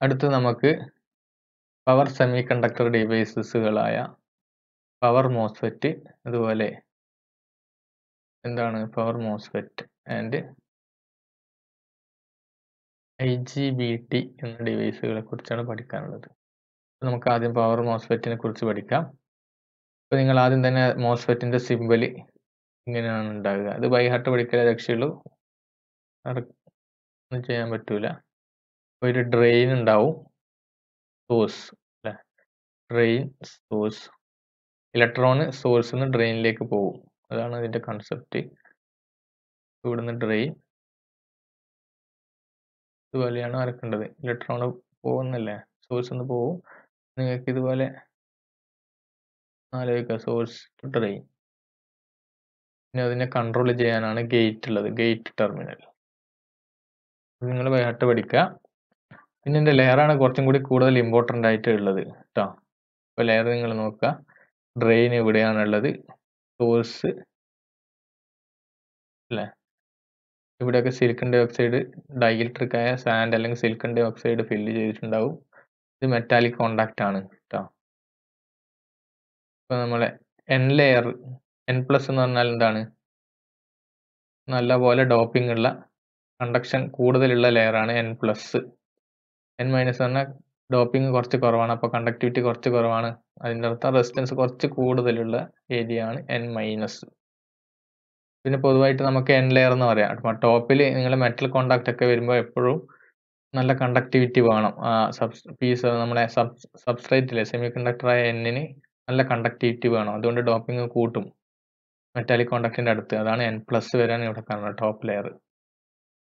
അടുത്ത് നമുക്ക് power semiconductor ഡിവൈസസുകളായ പവർ മോസ്ഫെറ്റ്, അതുപോലെ എന്താണ് പവർ മോസ്ഫെറ്റ് ആൻഡ് IGBT എന്ന ഡിവൈസുകളെ കുറിച്ചാണ് പഠിക്കാനുള്ളത്. നമുക്ക് ആദ്യം പവർ മോസ്ഫെറ്റിനെ കുറിച്ച് പഠിക്കാം. അപ്പോൾ നിങ്ങൾ ആദ്യം തന്നെ മോസ്ഫെറ്റിന്റെ സിമ്പൽ ഇങ്ങനെയാണ് ഉണ്ടാകുക. ഇത് ബൈ ഹാർട്ട് പഠിക്കലേ രക്ഷയുള്ളൂ, ഒന്നും ചെയ്യാൻ പറ്റൂല. ഒരു ഡ്രെയിൻ ഉണ്ടാവും, സോഴ്സ് അല്ലെ, ഡ്രെയിൻ സോഴ്സ്. ഇലക്ട്രോണ് സോഴ്സിൽ നിന്ന് ഡ്രെയിനിലേക്ക് പോകും, അതാണ് അതിന്റെ കൺസെപ്റ്റ്. ഇവിടുന്ന് ഡ്രെയിൻ ഇതുപോലെയാണ് വരക്കേണ്ടത്. ഇലക്ട്രോൺ പോകുന്നില്ലേ, സോഴ്സിൽ നിന്ന് പോകും. നിങ്ങൾക്ക് ഇതുപോലെ ആലോചിക്കുക, സോഴ്സ് ടു ഡ്രെയിൻ. പിന്നെ അതിനെ കൺട്രോൾ ചെയ്യാനാണ് ഗേറ്റ് ഉള്ളത്, ഗേറ്റ് ടെർമിനൽ. നിങ്ങൾ ബൈഹാർട്ട് പഠിക്കുക. പിന്നെ ഇതിന്റെ ലെയറാണ് കുറച്ചും കൂടി കൂടുതൽ ഇമ്പോർട്ടൻ്റ് ആയിട്ട് ഉള്ളത് കേട്ടോ. അപ്പോൾ ലെയർ നിങ്ങൾ നോക്കുക, ഡ്രെയിൻ എവിടെയാണുള്ളത്, സോഴ്സ് അല്ലേ, ഇവിടെയൊക്കെ സിലിക്കൺ ഡൈ ഓക്സൈഡ് ഡൈഇലക്ട്രിക് ആയ സാൻഡ് അല്ലെങ്കിൽ സിലിക്കൺ ഡൈ ഓക്സൈഡ് ഫില്ല് ചെയ്തിട്ടുണ്ടാവും. ഇത് മെറ്റാലിക് കോണ്ടാക്റ്റ് ആണ് കേട്ടോ. ഇപ്പൊ നമ്മളെ N ലെയർ, N+ എന്ന് പറഞ്ഞാൽ എന്താണ്, നല്ലപോലെ ഡോപ്പിംഗ് ഉള്ള, കണ്ടക്ഷൻ കൂടുതലുള്ള ലെയറാണ് N+. N- പറഞ്ഞാൽ ഡോപ്പിംഗ് കുറച്ച് കുറവാണ്, അപ്പോൾ കണ്ടക്ടിവിറ്റി കുറച്ച് കുറവാണ്. അതിൻ്റെ അർത്ഥം റെസിസ്റ്റൻസ് കുറച്ച് കൂടുതലുള്ള ഏരിയ ആണ് N-. പിന്നെ പൊതുവായിട്ട് നമുക്ക് N ലെയർ എന്ന് പറയാം. അപ്പോൾ ടോപ്പിൽ നിങ്ങൾ മെറ്റൽ കോണ്ടാക്ട് ഒക്കെ വരുമ്പോൾ എപ്പോഴും നല്ല കണ്ടക്ടിവിറ്റി വേണം. പീസ് നമ്മുടെ സബ്സ്ട്രേറ്റിലെ സെമി കണ്ടക്ടറായ N-ന് നല്ല കണ്ടക്ടിവിറ്റി വേണം. അതുകൊണ്ട് ഡോപ്പിംഗ് കൂട്ടും മെറ്റാലിക് കോണ്ടാക്റ്റിന്റെ അടുത്ത്. അതാണ് N+ വരാൻ ഇവിടെ കാണുന്നത്, ടോപ്പ് ലെയർ.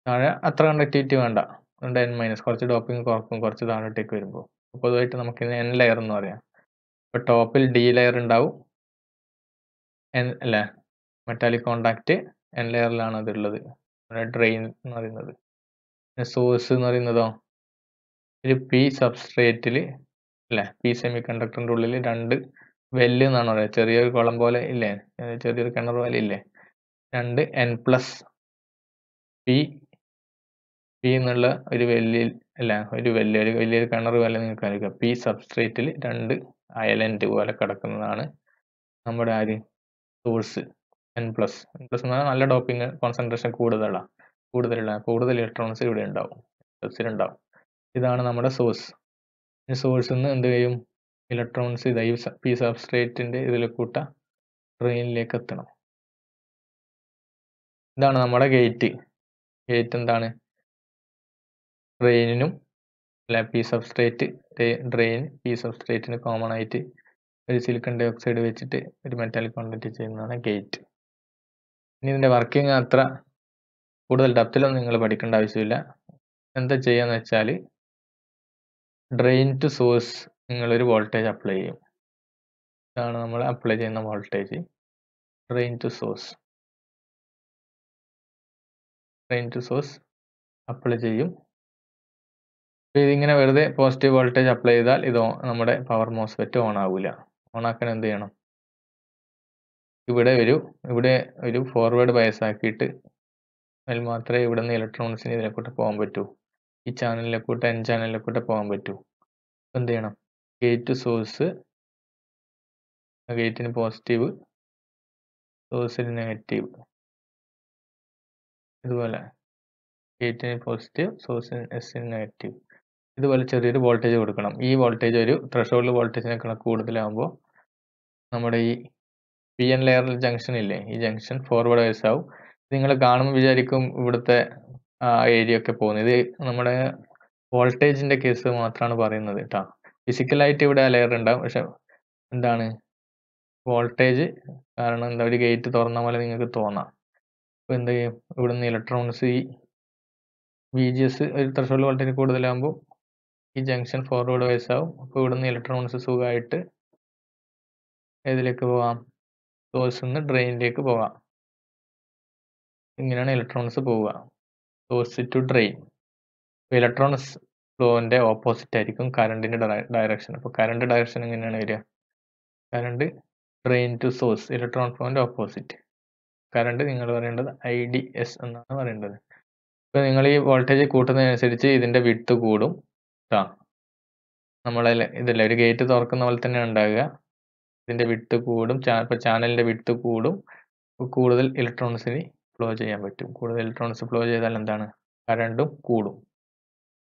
താഴെ അത്ര കണ്ടക്ടിവിറ്റി വേണ്ട, അതുകൊണ്ട് N-, കുറച്ച് ഡോപ്പിംഗ് കുറക്കും കുറച്ച് താഴോട്ടേക്ക് വരുമ്പോൾ. പൊതുവായിട്ട് നമുക്ക് N ലെയർ എന്ന് പറയാം. ഇപ്പോൾ ടോപ്പിൽ D ലെയർ ഉണ്ടാവും, അല്ലേ, മെറ്റാലിക് കോണ്ടാക്റ്റ് N ലെയറിലാണ് അതുള്ളത്, ഡ്രെയിൻ എന്ന് പറയുന്നത്. സോഴ്സ് എന്ന് പറയുന്നതോ ഒരു P സബ്സ്ട്രേറ്റിൽ അല്ലേ, P സെമി കണ്ടക്ടറിന്റെ ഉള്ളിൽ രണ്ട് വെല്ല് എന്നാണ് പറയുക, ചെറിയൊരു കുളം പോലെ ഇല്ലേ, ചെറിയൊരു കിണർ പോലെ ഇല്ലേ, രണ്ട് N+ P എന്നുള്ള ഒരു വെല്ലിൽ അല്ല, ഒരു വലിയൊരു കിണർ പോലെ നിങ്ങൾക്ക് അറിയാം. P സബ്സ്ട്രേറ്റിൽ രണ്ട് അയലൻഡ് പോലെ കിടക്കുന്നതാണ് നമ്മുടെ ആര്, സോഴ്സ് N+. N+ എന്ന് പറഞ്ഞാൽ നല്ല ഡോപ്പിംഗ് കോൺസെൻട്രേഷൻ കൂടുതൽ ഇലക്ട്രോൺസ് ഇവിടെ ഉണ്ടാവും, ഉണ്ടാവും. ഇതാണ് നമ്മുടെ സോഴ്സ്. ഈ സോഴ്സിൽ നിന്ന് എന്ത് ചെയ്യും, ഇലക്ട്രോൺസ് ഇതായി P സബ്സ്ട്രേറ്റിന്റെ ഇതിൽ കൂട്ട ഡ്രെയിനിലേക്ക് എത്തണം. ഇതാണ് നമ്മുടെ ഗേറ്റ്. ഗേറ്റ് എന്താണ്, ഡ്രെയിനിനും അല്ല, P സബ്സ്ട്രേറ്റ് ഡ്രെയിൻ P സബ്സ്ട്രേറ്റിന് കോമൺ ആയിട്ട് ഒരു സിലിക്കൺ ഡൈ ഓക്സൈഡ് വെച്ചിട്ട് ഒരു മെറ്റാലിക് കോണ്ടാക്ട് ചെയ്യുന്നതാണ് ഗേറ്റ്. ഇനി ഇതിന്റെ വർക്കിംഗ് അത്ര കൂടുതൽ ഡെപ്തിലൊന്നും നിങ്ങൾ പഠിക്കേണ്ട ആവശ്യമില്ല. എന്താ ചെയ്യാന്ന് വെച്ചാൽ, ഡ്രെയിൻ ടു സോഴ്സ് നിങ്ങളൊരു വോൾട്ടേജ് അപ്ലൈ ചെയ്യും. ഇതാണ് നമ്മൾ അപ്ലൈ ചെയ്യുന്ന voltage, drain to source apply ചെയ്യും. ഇതിങ്ങനെ വെറുതെ പോസിറ്റീവ് വോൾട്ടേജ് അപ്ലൈ ചെയ്താൽ ഇത് നമ്മുടെ പവർ മോസ്ഫെറ്റ് ഓൺ ആവില്ല. ഓൺ ആക്കാൻ എന്ത് ചെയ്യണം, ഇവിടെ ഒരു ഫോർവേഡ് ബയസ് ആക്കിയിട്ട് അതിൽ മാത്രമേ ഇവിടെ നിന്ന് ഇലക്ട്രോൺസിന് ഇതിനെക്കൂട്ട് പോകാൻ പറ്റൂ, ഈ ചാനലിനെക്കൂട്ട് N ചാനലിനെക്കൂട്ട് പോകാൻ പറ്റൂ. എന്ത് ചെയ്യണം, ഗേറ്റ് സോഴ്സ്, ഗേറ്റിന് പോസിറ്റീവ്, സോഴ്സിന് നെഗറ്റീവ്, ഇതുപോലെ ഗേറ്റിന് പോസിറ്റീവ്, സോഴ്സിന് S-ന് നെഗറ്റീവ്, ഇതുപോലെ ചെറിയൊരു വോൾട്ടേജ് കൊടുക്കണം. ഈ വോൾട്ടേജ് ഒരു ത്രെഷോൾഡ് വോൾട്ടേജിനേക്കാൾ കൂടുതലാകുമ്പോൾ നമ്മുടെ ഈ PN ലെയറിൽ ജംഗ്ഷൻ ഇല്ലേ, ഈ ജംഗ്ഷൻ ഫോർവേഡ് ബയസ് ആവും. നിങ്ങൾ കാണുമ്പോൾ വിചാരിക്കും ഇവിടുത്തെ ഏരിയ ഒക്കെ പോകുന്നത്, ഇത് നമ്മുടെ വോൾട്ടേജിന്റെ കേസ് മാത്രമാണ് പറയുന്നത് കേട്ടോ. ഫിസിക്കലായിട്ട് ഇവിടെ ലെയർ ഉണ്ടാവും, പക്ഷെ എന്താണ് വോൾട്ടേജ് കാരണം എന്താ, ഒരു ഗേറ്റ് തുറന്ന പോലെ നിങ്ങൾക്ക് തോന്നാം. അപ്പോൾ എന്ത് ചെയ്യും, ഇവിടുന്ന് ഇലക്ട്രോൺസ് ഈ VGS ഒരു ത്രെഷോൾഡ് വോൾട്ടേജ് കൂടുതലാകുമ്പോൾ ഈ ജംഗ്ഷൻ ഫോർവേഡ് ബയസ് ആവും. അപ്പോൾ ഇവിടുന്ന് ഇലക്ട്രോൺസ് സുഖമായിട്ട് ഏതിലേക്ക് പോവാം, സോഴ്സിൽ നിന്ന് ഡ്രെയിനിലേക്ക് പോവാം. ഇങ്ങനെയാണ് ഇലക്ട്രോൺസ് പോവുക, സോഴ്സ് ടു ഡ്രെയിൻ. ഇലക്ട്രോൺസ് ഫ്ലോന്റെ ഓപ്പോസിറ്റ് ആയിരിക്കും കറണ്ടിന്റെ ഡയറക്ഷൻ. അപ്പോൾ കറണ്ട് ഡയറക്ഷൻ എങ്ങനെയാണ് വരിക, current drain to source, electron ഫ്ലോന്റെ ഓപ്പോസിറ്റ്. കറണ്ട് നിങ്ങൾ പറയേണ്ടത് IDS എന്നാണ് പറയേണ്ടത്. ഇപ്പോൾ നിങ്ങൾ ഈ വോൾട്ടേജ് കൂട്ടുന്നതിനനുസരിച്ച് ഇതിന്റെ വിഡ്ത്ത് കൂടും കേട്ടോ. നമ്മളെ ഇതല്ലേ ഒരു ഗേറ്റ് തുറക്കുന്ന പോലെ തന്നെ ഉണ്ടാകുക. ഇതിന്റെ വിഡ്ത് കൂടും, ഇപ്പോൾ ചാനലിന്റെ വിഡ്ത് കൂടും, കൂടുതൽ ഇലക്ട്രോൺസിന് ഫ്ലോ ചെയ്യാൻ പറ്റും. കൂടുതൽ ഇലക്ട്രോൺസ് ഫ്ലോ ചെയ്താൽ എന്താണ്, കറണ്ടും കൂടും.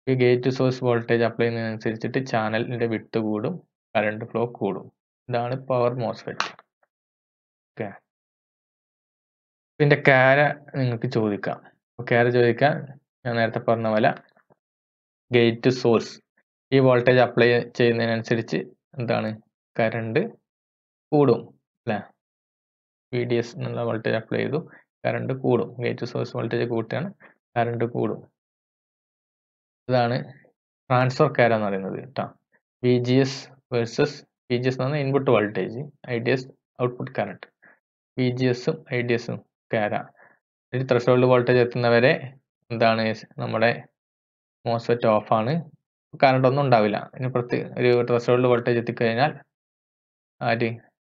ഈ ഗേറ്റ് സോഴ്സ് വോൾട്ടേജ് അപ്ലൈ ചെയ്യുന്നതിനനുസരിച്ചിട്ട് ചാനലിന്റെ വിഡ്ത് കൂടും, കറണ്ട് ഫ്ലോ കൂടും. ഇതാണ് പവർ മോസ്ഫെറ്റ്. ഓക്കെ, ഇതിന്റെ കാര നിങ്ങൾക്ക് ചോദിക്കാം. കാര ചോദിക്കാൻ ഞാൻ നേരത്തെ പറഞ്ഞ പോലെ ഗേറ്റ് സോഴ്സ് ഈ വോൾട്ടേജ് അപ്ലൈ ചെയ്യുന്നതിനനുസരിച്ച് എന്താണ്, കറണ്ട് കൂടും അല്ലേ. VDS എന്നുള്ള വോൾട്ടേജ് അപ്ലൈ ചെയ്തു, കറണ്ട് കൂടും. ഗേറ്റ് സോഴ്സ് വോൾട്ടേജ് കൂട്ടുകയാണ്, കറണ്ട് കൂടും. ഇതാണ് ട്രാൻസ്ഫർ കാര എന്ന് പറയുന്നത് കേട്ടോ. VGS വേഴ്സസ് VGS എന്ന് പറഞ്ഞാൽ input voltage, IDS output current. VGSഉം IDSഉം കാര. ഒരു ത്രെഷോൾഡ് വോൾട്ടേജ് എത്തുന്നവരെ എന്താണ്, നമ്മുടെ മോസ്ഫെറ്റ് ഓഫ് ആണ്, കറണ്ട് ഒന്നും ഉണ്ടാവില്ല. ഇനി ഒരു ത്രെഷോൾഡ് വോൾട്ടേജ് എത്തിക്കഴിഞ്ഞാൽ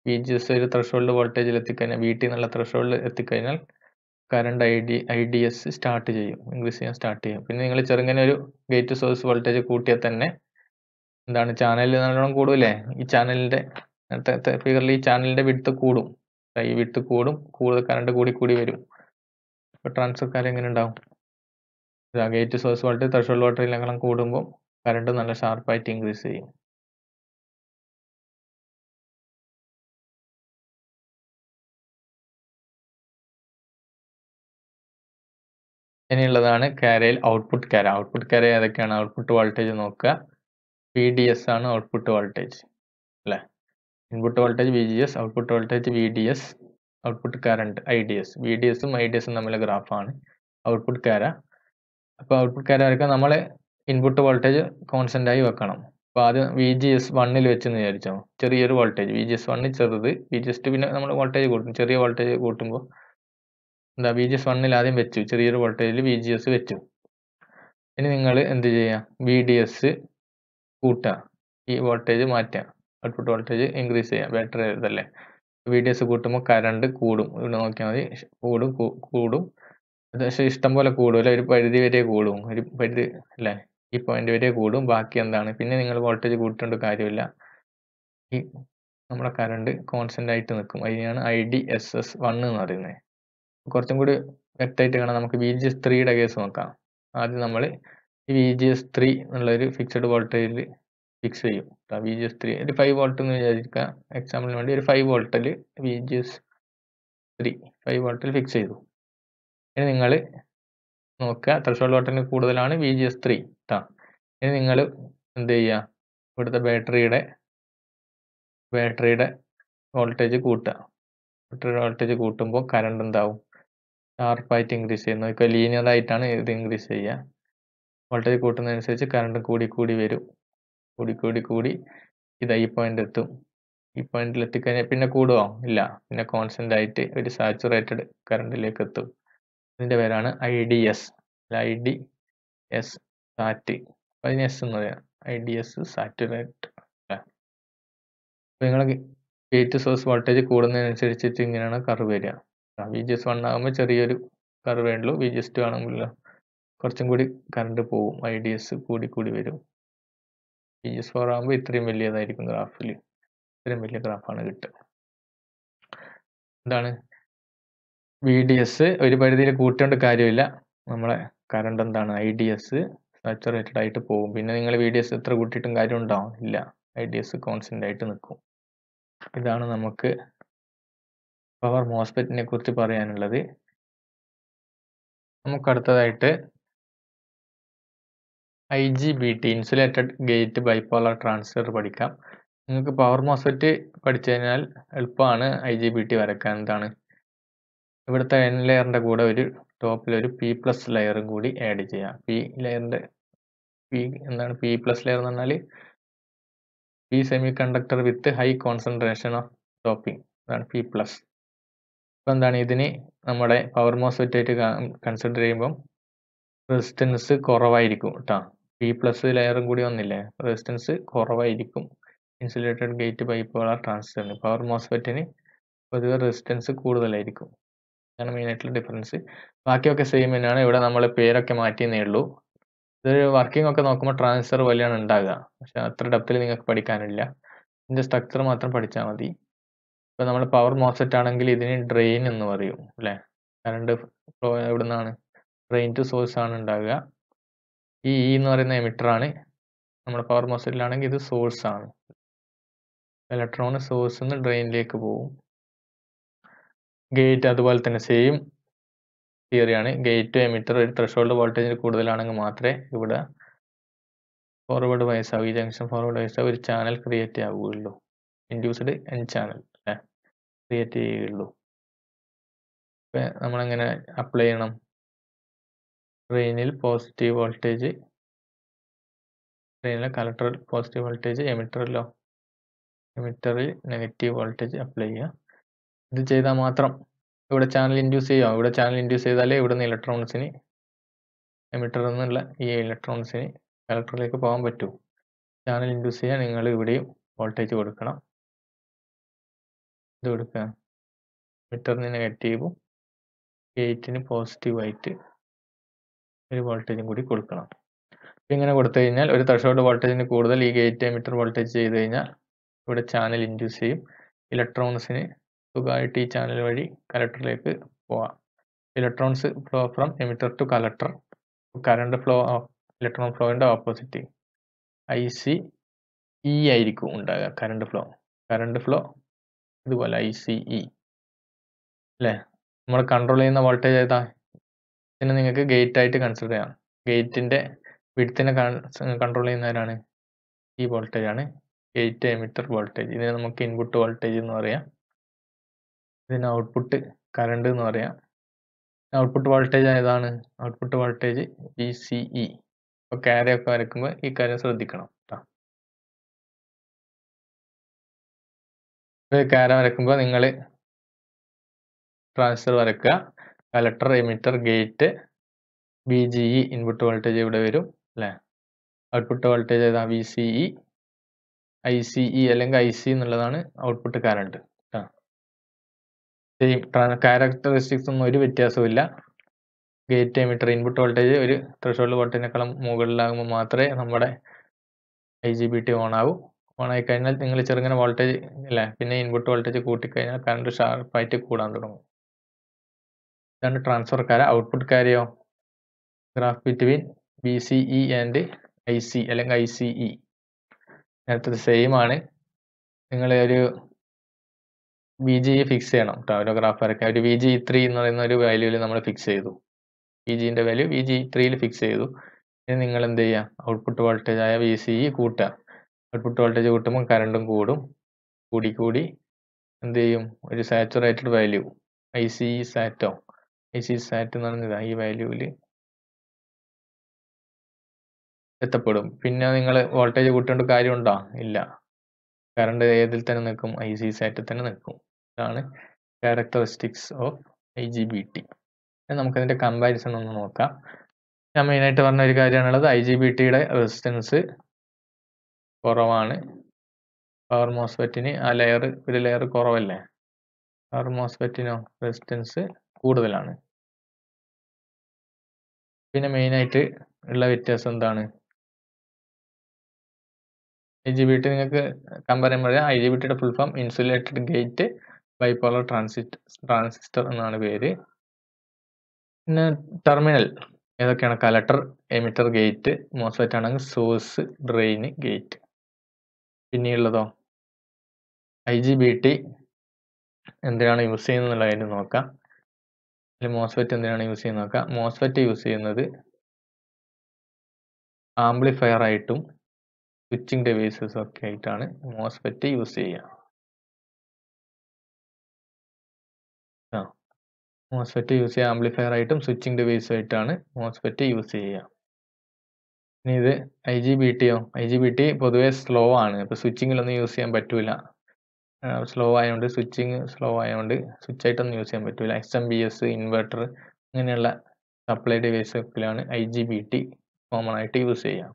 VGS ഒരു ത്രെഷോൾഡ് വോൾട്ടേജിൽ എത്തിക്കഴിഞ്ഞാൽ, VT എന്നുള്ള ത്രെഷോൾഡ് എത്തിക്കഴിഞ്ഞാൽ കറണ്ട് IDS സ്റ്റാർട്ട് ചെയ്യും, ഇൻക്രീസ് ചെയ്യാൻ സ്റ്റാർട്ട് ചെയ്യും. പിന്നെ നിങ്ങൾ ചെറുങ്ങനെ ഒരു ഗേറ്റ് സോഴ്സ് വോൾട്ടേജ് കൂട്ടിയാൽ തന്നെ എന്താണ്, ചാനലിൽ നല്ലോണം കൂടുമല്ലേ. ഈ ചാനലിന്റെ ഫിഗറിൽ ഈ ചാനലിന്റെ വിഡ്ത് കൂടും, ഈ വിഡ്ത് കൂടും, കൂടുതൽ കറണ്ട് കൂടി വരും. അപ്പോൾ ട്രാൻസ്ഫർ കാര്യം എങ്ങനെ ഉണ്ടാവും, ഗേറ്റ് സോഴ്സ് വോൾട്ടേജ് ത്രെഷോൾഡ് വോൾട്ടേജിനേക്കാളും കൂടുമ്പോൾ കറണ്ട് നല്ല ഷാർപ്പായിട്ട് ഇൻക്രീസ് ചെയ്യും. ഇനിയുള്ളതാണ് കാരയിൽ ഔട്ട്പുട്ട് കാര. ഔട്ട്പുട്ട് കാര ഏതൊക്കെയാണ്, ഔട്ട്പുട്ട് വോൾട്ടേജ് നോക്കുക. VDS ആണ് ഔട്ട്പുട്ട് വോൾട്ടേജ് അല്ലേ. Input voltage VGS, output voltage VDS, output current IDS. VDSഉം IDSഉം തമ്മിലെ ഗ്രാഫാണ് ഔട്ട്പുട്ട് കാര. അപ്പോൾ ഔട്ട്പുട്ട് കാര വരയ്ക്കാൻ നമ്മൾ ഇൻപുട്ട് വോൾട്ടേജ് കോൺസ്റ്റന്റ് ആയി വെക്കണം. അപ്പോൾ ആദ്യം VGS 1ൽ വെച്ചെന്ന് വിചാരിച്ചോ, ചെറിയൊരു വോൾട്ടേജ് VGS 1 ചെറുത്, VGS 2 പിന്നെ നമ്മൾ വോൾട്ടേജ് കൂട്ടും, ചെറിയ വോൾട്ടേജ് കൂട്ടുമ്പോൾ എന്താ, VGS 1ൽ ആദ്യം വെച്ചു, ചെറിയൊരു വോൾട്ടേജിൽ VGS വെച്ചു. ഇനി നിങ്ങൾ എന്ത് ചെയ്യുക, VDS കൂട്ടുക, ഈ വോൾട്ടേജ് മാറ്റുക, ഔട്ട്പുട്ട് വോൾട്ടേജ് ഇൻക്രീസ് ചെയ്യുക, ബാറ്ററി ഇതല്ലേ. VDS കൂട്ടുമ്പോൾ കറണ്ട് കൂടും, ഇവിടെ നോക്കിയാൽ മതി, കൂടും. പക്ഷേ ഇഷ്ടം പോലെ കൂടില്ല, ഒരു പരിധി വരെ കൂടും, ഒരു പരിധി അല്ലേ, ഈ പോയിന്റ് വരെ കൂടും. ബാക്കി എന്താണ്, പിന്നെ നിങ്ങൾ വോൾട്ടേജ് കൂട്ടേണ്ട കാര്യമില്ല, ഈ നമ്മുടെ കറണ്ട് കോൺസ്റ്റന്റ് ആയിട്ട് നിൽക്കും. അതിനെയാണ് IDSS1 എന്ന് പറയുന്നത്. കുറച്ചും കൂടി വ്യക്തമായിട്ട് കാണാം, നമുക്ക് VGS 3യുടെ കേസ് നോക്കാം. ആദ്യം നമ്മൾ ഈ VGS 3 എന്നുള്ളൊരു ഫിക്സഡ് വോൾട്ടേജിൽ ഫിക്സ് ചെയ്യും. VGS 3 ഒരു 5 വോൾട്ട് എന്ന് വിചാരിക്കുക, എക്സാമ്പിളിന് വേണ്ടി ഒരു 5 വോൾട്ടിൽ VGS 3 5 വോൾട്ടിൽ ഫിക്സ് ചെയ്തു. ഇനി നിങ്ങൾ നോക്കുക, ത്രെഷോൾഡ് വോൾട്ടേജിന് കൂടുതലാണ് VGS 3 കേട്ടോ. ഇനി നിങ്ങൾ എന്ത് ചെയ്യുക, ഇവിടുത്തെ ബാറ്ററിയുടെ വോൾട്ടേജ് കൂട്ടുക. ബാറ്ററിയുടെ വോൾട്ടേജ് കൂട്ടുമ്പോൾ കറണ്ട് എന്താവും, ഷാർപ്പായിട്ട് ഇൻക്രീസ് ചെയ്യുന്നു. ഇപ്പോൾ ലീനിയർ ആയിട്ടാണ് ഇത് ഇൻക്രീസ് ചെയ്യുക. വോൾട്ടേജ് കൂട്ടുന്നതനുസരിച്ച് കറണ്ട് കൂടി വരും, കൂടി ഇതാ ഈ പോയിന്റ് എത്തും. ഈ പോയിന്റിൽ എത്തിക്കഴിഞ്ഞാൽ പിന്നെ കൂടുമോ, ഇല്ല, പിന്നെ കോൺസ്റ്റന്റ് ആയിട്ട് ഒരു സാച്ചുറേറ്റഡ് കറണ്ടിലേക്ക് എത്തും. ഇതിന്റെ പേരാണ് IDS സാറ്റ്. അതിന് S എന്ന് പറയാം, IDS സാച്ചുറേറ്റ്. അപ്പോൾ നിങ്ങൾ ഗേറ്റ് സോഴ്സ് വോൾട്ടേജ് കൂടുന്നതിനനുസരിച്ചിട്ട് ഇങ്ങനെയാണ് കർവ് വരിക. VGS 1 ആകുമ്പോൾ ചെറിയൊരു കർവേ ഉള്ളൂ, VGS 2 ആണെങ്കിലോ കുറച്ചും കൂടി കറണ്ട് പോകും, IDS കൂടി വരും. VGS 4 ആകുമ്പോൾ ഇത്രയും വലിയതായിരിക്കും ഗ്രാഫിൽ, ഇത്രയും വലിയ ഗ്രാഫാണ് കിട്ടുക. എന്താണ്, VDS ഒരു പരിധിയിൽ കൂട്ടേണ്ട കാര്യമില്ല, നമ്മളെ കറണ്ട് എന്താണ്, IDS സാച്ചുറേറ്റഡ് ആയിട്ട് പോകും. പിന്നെ നിങ്ങൾ VDS എത്ര കൂട്ടിയിട്ടും കാര്യം ഉണ്ടാവും, ഇല്ല, IDS കോൺസ്റ്റന്റ് ആയിട്ട് നിൽക്കും. ഇതാണ് നമുക്ക് പവർ മോസ്ഫെറ്റിനെ കുറിച്ച് പറയാനുള്ളത്. നമുക്ക് അടുത്തതായിട്ട് IGBT insulated gate bipolar transistor പഠിക്കാം. നിങ്ങൾക്ക് പവർ മോസ്ഫെറ്റ് പഠിച്ചു കഴിഞ്ഞാൽ എളുപ്പമാണ് IGBT വരയ്ക്കാൻ. എന്താണ്, ഇവിടുത്തെ N ലെയറിന്റെ കൂടെ ഒരു ടോപ്പിൽ ഒരു P+ ലെയറും കൂടി ആഡ് ചെയ്യാം. എന്താണ് P+ ലെയർ എന്ന് പറഞ്ഞാൽ P semi conductor with high concentration of doping, അതാണ് P+. അപ്പോൾ എന്താണ്, ഇതിന് നമ്മുടെ പവർ മോസ്ഫെറ്റ് ആയിട്ട് കൺസിഡർ ചെയ്യുമ്പം റെസിസ്റ്റൻസ് കുറവായിരിക്കും കേട്ടോ. P+ ലെയറും കൂടി വന്നില്ലേ, റെസിസ്റ്റൻസ് കുറവായിരിക്കും ഇൻസുലേറ്റഡ് ഗേറ്റ് ബൈപോളാർ ട്രാൻസിസ്റ്ററിന്. പവർ മോസ്ഫെറ്റിന് പൊതുവെ റെസിസ്റ്റൻസ് കൂടുതലായിരിക്കും. അതാണ് മെയിൻ ആയിട്ടുള്ള ഡിഫറൻസ്. ബാക്കിയൊക്കെ സെയിം തന്നെയാണ്, ഇവിടെ നമ്മൾ പേരൊക്കെ മാറ്റിയെന്നേ ഉള്ളൂ. ഇതൊരു വർക്കിംഗ് ഒക്കെ നോക്കുമ്പോൾ ട്രാൻസ്ഫർ പോലെയാണ് ഉണ്ടാകുക. പക്ഷെ അത്ര ഡെപ്തിൽ നിങ്ങൾക്ക് പഠിക്കാനില്ല. ഇതിൻ്റെ സ്ട്രക്ചർ മാത്രം പഠിച്ചാൽ മതി. ഇപ്പോൾ നമ്മൾ പവർ മോസ്ഫെറ്റ് ആണെങ്കിൽ ഇതിന് ഡ്രെയിൻ എന്ന് പറയും അല്ലേ. കറണ്ട് ഫ്ലോ എവിടെ നിന്നാണ്? ഡ്രെയിൻ ടു സോഴ്സ് ആണ് ഉണ്ടാകുക. ഈ എന്ന് പറയുന്ന എമിറ്റർ ആണ്. നമ്മുടെ പവർ മോസ്ഫെറ്റിലാണെങ്കിൽ ഇത് സോഴ്സ് ആണ്. ഇലക്ട്രോൺ സോഴ്സ് നിന്ന് ഡ്രെയിനിലേക്ക് പോകും. ഗേറ്റ് അതുപോലെ തന്നെ സെയിം തിയറിയാണ്. ഗേറ്റ് എമിറ്റർ ഒരു ത്രെഷോൾഡ് വോൾട്ടേജിന് കൂടുതലാണെങ്കിൽ മാത്രമേ ഇവിടെ ഫോർവേഡ് ബയസ് ആവും. ഈ ജംഗ്ഷൻ ഫോർവേഡ് ബയസ് ആവും. ഒരു ചാനൽ ക്രിയേറ്റ് ആവുകയുള്ളൂ. ഇൻഡ്യൂസ്ഡ് എൻ ചാനൽ ക്രിയേറ്റ് ചെയ്യുകയുള്ളൂ. ഇപ്പം നമ്മളെങ്ങനെ അപ്ലൈ ചെയ്യണം? ഡ്രെയിനിൽ പോസിറ്റീവ് വോൾട്ടേജ്, ഡ്രെയിനിലെ കളക്ടറിൽ പോസിറ്റീവ് വോൾട്ടേജ്, എമിറ്ററിൽ നെഗറ്റീവ് വോൾട്ടേജ് അപ്ലൈ ചെയ്യുക. ഇത് ചെയ്താൽ മാത്രം ഇവിടെ ചാനൽ ഇൻഡ്യൂസ് ചെയ്യാം. ഇവിടെ ചാനൽ ഇൻഡ്യൂസ് ചെയ്താലേ ഇവിടെ നിന്ന് ഇലക്ട്രോൺസിന് എമിറ്ററിൽ നിന്നുള്ള ഈ ഇലക്ട്രോൺസിന് കളക്ടറിലേക്ക് പോകാൻ പറ്റൂ. ചാനൽ ഇൻഡ്യൂസ് ചെയ്യാൻ നിങ്ങൾ ഇവിടെയും വോൾട്ടേജ് കൊടുക്കണം. ഇത് കൊടുക്കുക. എമിറ്ററിന് നെഗറ്റീവും ഗേറ്റിന് പോസിറ്റീവായിട്ട് ഒരു വോൾട്ടേജും കൂടി കൊടുക്കണം. ഇങ്ങനെ കൊടുത്തു കഴിഞ്ഞാൽ ഒരു ത്രെഷോൾഡ് വോൾട്ടേജിന് കൂടുതൽ ഈ ഗേറ്റ് എമിറ്റർ വോൾട്ടേജ് ചെയ്ത് കഴിഞ്ഞാൽ ഇവിടെ ചാനൽ ഇൻഡ്യൂസ് ചെയ്യും. ഇലക്ട്രോൺസിന് സുഖമായിട്ട് ഈ ചാനൽ വഴി കളക്ടറിലേക്ക് പോവാം. Electrons flow from emitter to collector. Current flow electron ഫ്ലോയുടെ ഓപ്പോസിറ്റ് ICE ആയിരിക്കും ഉണ്ടാകുക. കറണ്ട് ഫ്ലോ ഇതുപോലെ ICE അല്ലേ. നമ്മൾ കൺട്രോൾ ചെയ്യുന്ന വോൾട്ടേജ് ഏതാ? ഇതിനെ നിങ്ങൾക്ക് ഗേറ്റ് ആയിട്ട് കൺസിഡർ ചെയ്യാം. ഗേറ്റിന്റെ വിഡ്ത്തിനെ കൺട്രോൾ ചെയ്യുന്നവരാണ് ഈ വോൾട്ടേജ് ആണ് ഗേറ്റ് എമിറ്റർ വോൾട്ടേജ്. ഇതിനെ നമുക്ക് ഇൻപുട്ട് വോൾട്ടേജ് എന്ന് പറയാം. ഇതിന് ഔട്ട്പുട്ട് കറണ്ട് എന്ന് പറയാം. ഔട്ട്പുട്ട് വോൾട്ടേജ് ഏതാണ്? Output voltage VCE. ഇപ്പോൾ ക്യാരയൊക്കെ വരയ്ക്കുമ്പോൾ ഈ കാര്യം ശ്രദ്ധിക്കണം കേട്ടോ. ക്യാര വരയ്ക്കുമ്പോൾ നിങ്ങൾ ട്രാൻസിസ്റ്റർ വരയ്ക്കുക. Collector, emitter, gate, VGE input voltage ഇവിടെ വരും അല്ലേ. ഔട്ട്പുട്ട് വോൾട്ടേജ് ഏതാ? VCE. ICE അല്ലെങ്കിൽ IC എന്നുള്ളതാണ് ഔട്ട്പുട്ട് കറണ്ട്. സെയിം ക്യാരക്ടറിസ്റ്റിക്സ് ഒന്നും ഒരു വ്യത്യാസവും. ഗേറ്റ് എമിറ്റർ ഇൻപുട്ട് വോൾട്ടേജ് ഒരു ത്രെഷോൾഡ് വോൾട്ടേജിനേക്കാളും മുകളിലാകുമ്പോൾ മാത്രമേ നമ്മുടെ IGBT ഓൺ ആവും. ഓൺ ആയി കഴിഞ്ഞാൽ നിങ്ങൾ ചെറുങ്ങനെ വോൾട്ടേജ് അല്ലേ, പിന്നെ ഇൻപുട്ട് വോൾട്ടേജ് കൂട്ടിക്കഴിഞ്ഞാൽ കറണ്ട് ഷാർപ്പായിട്ട് കൂടാൻ തുടങ്ങും. ഇതാണ് ട്രാൻസ്ഫർ കാര. ഔട്ട്പുട്ട് കാരയോ? Graph between VCE and IC അല്ലെങ്കിൽ ICE. നേരത്തെ സെയിം ആണ്. നിങ്ങൾ ഒരു VGE ഫിക്സ് ചെയ്യണം കേട്ടോ. ഒരു ഗ്രാഫ് വരയ്ക്കാൻ ഒരു VGE3 എന്ന് പറയുന്ന ഒരു വാല്യൂവിൽ നമ്മൾ ഫിക്സ് ചെയ്തു. VGന്റെ വാല്യൂ VGE3യിൽ ഫിക്സ് ചെയ്തു. ഇനി നിങ്ങൾ എന്ത് ചെയ്യുക? ഔട്ട്പുട്ട് വോൾട്ടേജ് ആയ VCE കൂട്ടുക. ഔട്ട്പുട്ട് വോൾട്ടേജ് കൂട്ടുമ്പോൾ കറണ്ടും കൂടും. കൂടി എന്ത് ചെയ്യും? ഒരു സാച്ചുറേറ്റഡ് വാല്യൂ ICE സാറ്റ് എന്ന് പറയുന്നത് ഈ വാല്യൂവിൽ എത്തപ്പെടും. പിന്നെ നിങ്ങൾ വോൾട്ടേജ് കൂട്ടേണ്ട കാര്യമുണ്ടോ? ഇല്ല. കറണ്ട് ഏതിൽ തന്നെ നിൽക്കും? IC സാറ്റിൽ തന്നെ നിൽക്കും. ഇതാണ് ക്യാരക്ടറിസ്റ്റിക്സ് ഓഫ് IGBT. നമുക്കതിൻ്റെ കമ്പാരിസൺ ഒന്ന് നോക്കാം. ഞാൻ മെയിനായിട്ട് പറഞ്ഞ ഒരു കാര്യമാണുള്ളത്. IGBTയുടെ റെസിസ്റ്റൻസ് കുറവാണ്. പവർ മോസ്ഫെറ്റിന് ഒരു ലെയർ കുറവല്ലേ. പവർ മോസ്ഫെറ്റിനോ റെസിസ്റ്റൻസ് കൂടുതലാണ്. പിന്നെ മെയിനായിട്ട് ഉള്ള വ്യത്യാസം എന്താണ്? IGBT നിങ്ങൾക്ക് കമ്പയർ ചെയ്യുമ്പോൾ IGBTയുടെ full form insulated gate bipolar transistor എന്നാണ് പേര്. പിന്നെ ടെർമിനൽ ഏതൊക്കെയാണ്? Collector, emitter, gate. മോസ്ഫെറ്റ് ആണെങ്കിൽ സോഴ്സ്, ഡ്രെയിൻ, ഗേറ്റ്. പിന്നെയുള്ളതോ IGBT എന്തിനാണ് യൂസ് ചെയ്യുന്നത് എന്നുള്ള കാര്യം നോക്കാം. മോസ്ഫെറ്റ് എന്തിനാണ് യൂസ് ചെയ്യുന്നത് നോക്കാം. മോസ്ഫെറ്റ് യൂസ് ചെയ്യുന്നത് ആംപ്ലിഫയർ ആയിട്ടും സ്വിച്ചിങ് ഡിവൈസസ് ഒക്കെ ആയിട്ടാണ് മോസ്ഫെറ്റ് യൂസ് ചെയ്യുക. മോസ്ഫെറ്റ് യൂസ് ചെയ്യുക ആംപ്ലിഫയർ ആയിട്ടും സ്വിച്ചിങ് ഡിവൈസ് ആയിട്ടാണ് മോസ്ഫെറ്റ് യൂസ് ചെയ്യുക. ഇനി ഇത് IGBT പൊതുവേ സ്ലോ ആണ്. ഇപ്പോൾ സ്വിച്ചിങ്ങിലൊന്നും യൂസ് ചെയ്യാൻ പറ്റൂല. സ്ലോ ആയതുകൊണ്ട് സ്വിച്ച് ആയിട്ടൊന്നും യൂസ് ചെയ്യാൻ പറ്റൂല. XMBS, ഇൻവെർട്ടർ അങ്ങനെയുള്ള സപ്ലൈ ഡിവൈസൊക്കെയാണ് IGBT കോമൺ ആയിട്ട് യൂസ് ചെയ്യുക.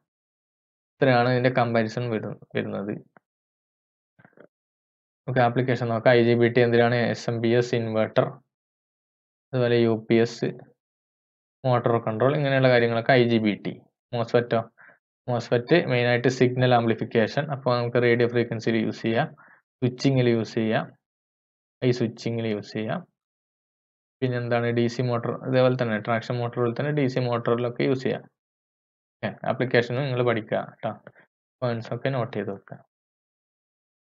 ഇത്രയാണ് ഇതിൻ്റെ കമ്പാരിസൺ വരുന്നത്. നമുക്ക് ആപ്ലിക്കേഷൻ നോക്കാം. IGBT എന്തിനാണ്? SMBS, ഇൻവെർട്ടർ, അതുപോലെ UPS, മോട്ടോർ കൺട്രോൾ ഇങ്ങനെയുള്ള കാര്യങ്ങളൊക്കെ IGBT. മോസ്ഫെറ്റോ മോസ്ഫെറ്റ് മെയിനായിട്ട് സിഗ്നൽ ആംപ്ലിഫിക്കേഷൻ. അപ്പോൾ നമുക്ക് റേഡിയോ ഫ്രീക്വൻസിയിൽ യൂസ് ചെയ്യാം, സ്വിച്ചിങ്ങിൽ യൂസ് ചെയ്യാം, ഈ സ്വിച്ചിങ്ങിൽ യൂസ് ചെയ്യാം. പിന്നെ എന്താണ് ഡി സി മോട്ടോർ, ഇതേപോലെ തന്നെ ട്രാക്ഷൻ മോട്ടോർ പോലെ തന്നെ ഡി സി മോട്ടോറിലൊക്കെ യൂസ് ചെയ്യാം. ആപ്ലിക്കേഷനും നിങ്ങൾ പഠിക്കുക കേട്ടോ, പോയിന്റ്സ് ഒക്കെ നോട്ട് ചെയ്ത് വെക്കുക.